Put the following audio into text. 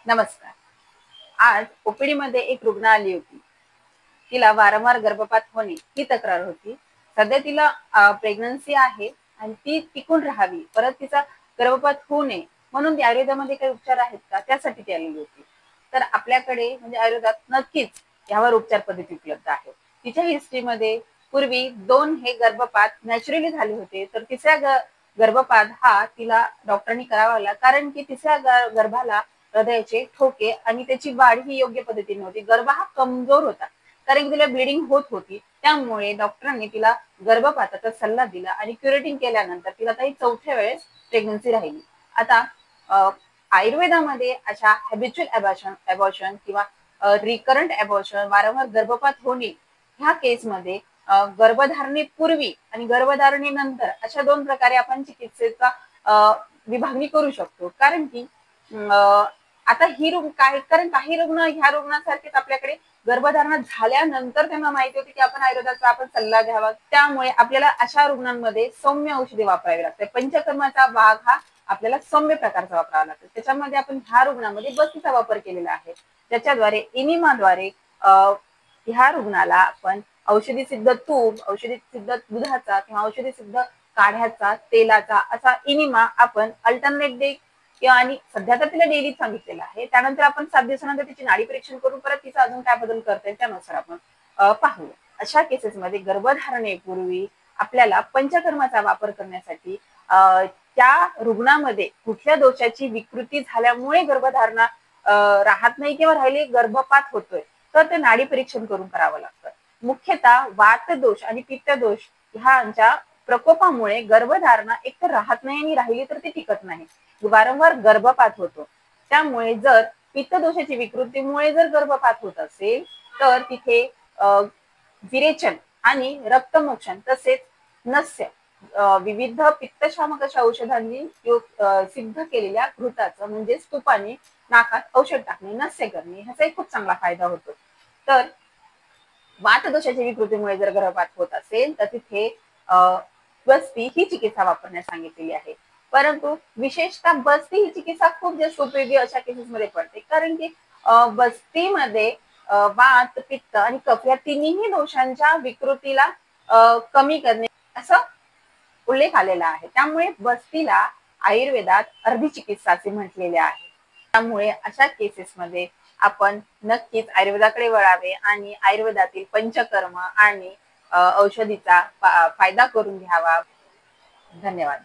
नमस्कार. आज ओपीडी मध्ये एक रुग्ण आली होती. तिला वारंवार गर्भपात होणे ही तक्रार होती. सध्या तिला प्रेग्नन्सी आहे आणि ती टिकून राहावी, परत तिचा गर्भपात होऊ नये म्हणून आयुर्वेदामध्ये काही उपचार आहेत का, त्यासाठी ती आलेली होती. तर आपल्याकडे म्हणजे आयुर्वेदात नक्कीच यावर उपचार पद्धती उपलब्ध आहे. तिच्या हिस्ट्रीमध्ये पूर्वी 2 हे गर्भपात नॅचरली झाले होते, तर तिसऱ्या गर्भपात हा तिला डॉक्टरांनी करावा लागला, कारण की तिसऱ्या गर्भाला हृदयाचे ठोके आणि त्याची वाढ ही योग्य पद्धतीने होती. गर्भ हा कमजोर होता, कारण की तिला ब्लिडिंग होत होती. त्यामुळे डॉक्टरांनी तिला गर्भपाताचा सल्ला दिला आणि क्युरेटिंग केल्यानंतर तिला काही 4थ्या वेळेस प्रेग्नन्सी राहिली. आता आयुर्वेदामध्ये अशा हॅबिच्युअल अबॉर्शन किंवा रिकरंट अबॉर्शन, वारंवार गर्भपात होणे ह्या केसमध्ये गर्भधारणेपूर्वी आणि गर्भधारणेनंतर अशा 2 प्रकारे आपण चिकित्सेचा विभागणी करू शकतो. कारण की आता ही काय, कारण काही रुग्ण ह्या रुग्णासारखेच आपल्याकडे गर्भधारणा झाल्यानंतर त्यांना माहिती होती की आपण आयुर्वेदाचा सल्ला घ्यावा. त्यामुळे आपल्याला अशा रुग्णांमध्ये सौम्य औषधे वापरावी लागते. पंचकर्माचा भाग हा आपल्याला सौम्य प्रकारचा वापरावा लागतो. त्याच्यामध्ये आपण ह्या रुग्णामध्ये बस्तीचा वापर केलेला आहे, ज्याच्याद्वारे इनिमाद्वारे ह्या रुग्णाला आपण औषधी सिद्ध तूप, औषधी सिद्ध दुधाचा किंवा औषधी सिद्ध काढ्याचा, तेलाचा असा इनिमा आपण अल्टरनेट डे किंवा आणि सध्या तर तिला डेली सांगितलेलं आहे. त्यानंतर आपण 7 दिवसानंतर तिची नाडी परीक्षण करून परत तिचा अजून काय बदल करता येईल त्यानुसार आपण पाहूया. अशा केसेसमध्ये गर्भधारणेपूर्वी आपल्याला पंचकर्माचा वापर करण्यासाठी त्या रुग्णामध्ये कुठल्या दोषाची विकृती झाल्यामुळे गर्भधारणा राहत नाही किंवा राहिली, गर्भपात होतोय, तर ते नाडी परीक्षण करून करावं लागतं. मुख्यतः वात दोष आणि पित्त दोष ह्यांच्या प्रकोपामुळे गर्भधारणा एक तर राहत नाही आणि राहिली तर ती टिकत नाही, वारंवार गर्भपात होतो. त्यामुळे जर पित्तदोषाची विकृतीमुळे जर गर्भपात होत असेल तर तिथे विरेचन आणि रक्तमोक्षण तसेच नस्य विविध पित्तशामक अशा औषधांनी सिद्ध केलेल्या घृताचं म्हणजे तुपाने नाकात औषध टाकणे, नस्य करणे ह्याचा खूप चांगला फायदा होतो. तर वातदोषाच्या विकृतीमुळे जर गर्भपात होत असेल तर तिथे बस्ती ही चिकित्सा वापरण्यास सांगितलेली आहे. परंतु विशेषतः बस्ती ही चिकित्सा खूप जास्त उपयोगी अशा केसेसमध्ये पडते, कारण की बस्तीमध्ये वात, पित्त आणि कफ या तिन्ही दोषांच्या विकृतीला कमी करणे असा उल्लेख आलेला आहे. त्यामुळे बस्तीला आयुर्वेदात अर्धी चिकित्सा असे म्हटलेले आहे. त्यामुळे अशा केसेसमध्ये आपण नक्कीच आयुर्वेदाकडे वळावे आणि आयुर्वेदातील पंचकर्म आणि औषधीचा फायदा करून घ्यावा. धन्यवाद.